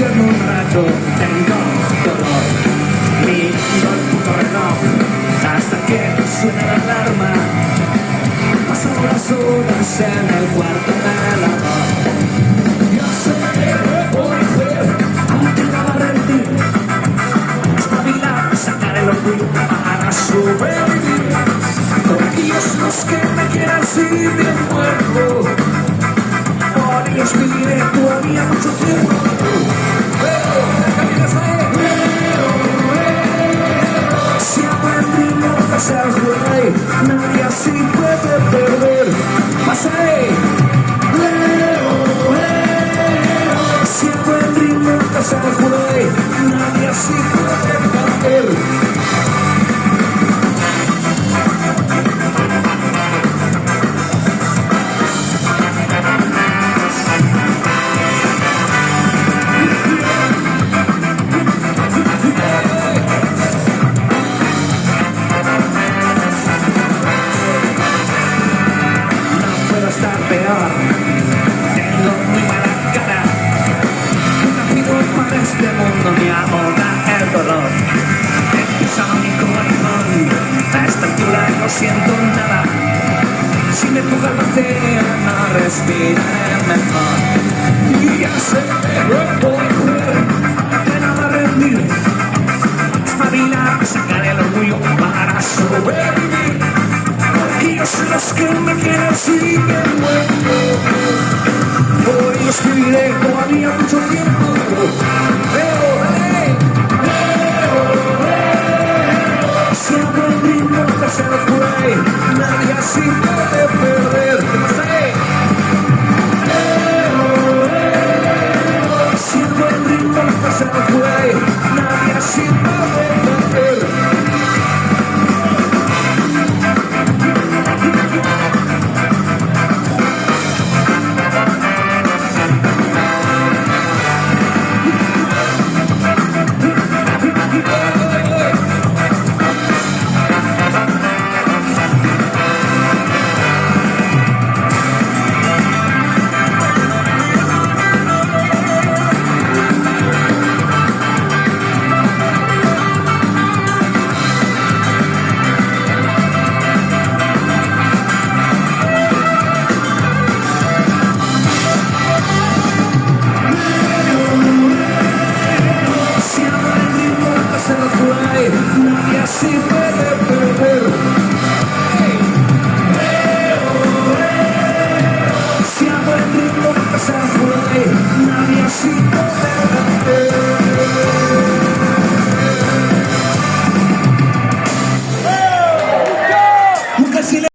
duermo un rato, tengo dolor, miro el puto reloj hasta que suena la alarma. Pasan las horas en el cuarto de la voz. Ya sé que voy a hacer, aunque nada rendir. Espabilar, sacar el orgullo para sobrevivir. Por ellos los que me quieran si bien muerto. Por ellos viviré todavía mucho tiempo. Si aprendí nunca ser rey, nadie así puede perder. Pasaré. Si aprendí nunca ser rey, nadie así puede perder. Tengo muy mala cara. Nacido para este mundo me ahoga el dolor. Empieza mi corazón. A esta altura no siento nada. Si me pongo al vacío no respiraré mejor. Y ya sé que no puedo hacer, que nada rendir. Espabilar, sacar el orgullo para sobrevivir. Ellos los que me quieren siguen muerto. Por ellos viviré todavía mucho tiempo. Si aprendí nunca ser rey, nadie así puede perder. Si aprendí nunca ser rey, nadie así puede perder. Nadie así puede perder. Si aprendí nunca ser rey, nadie así puede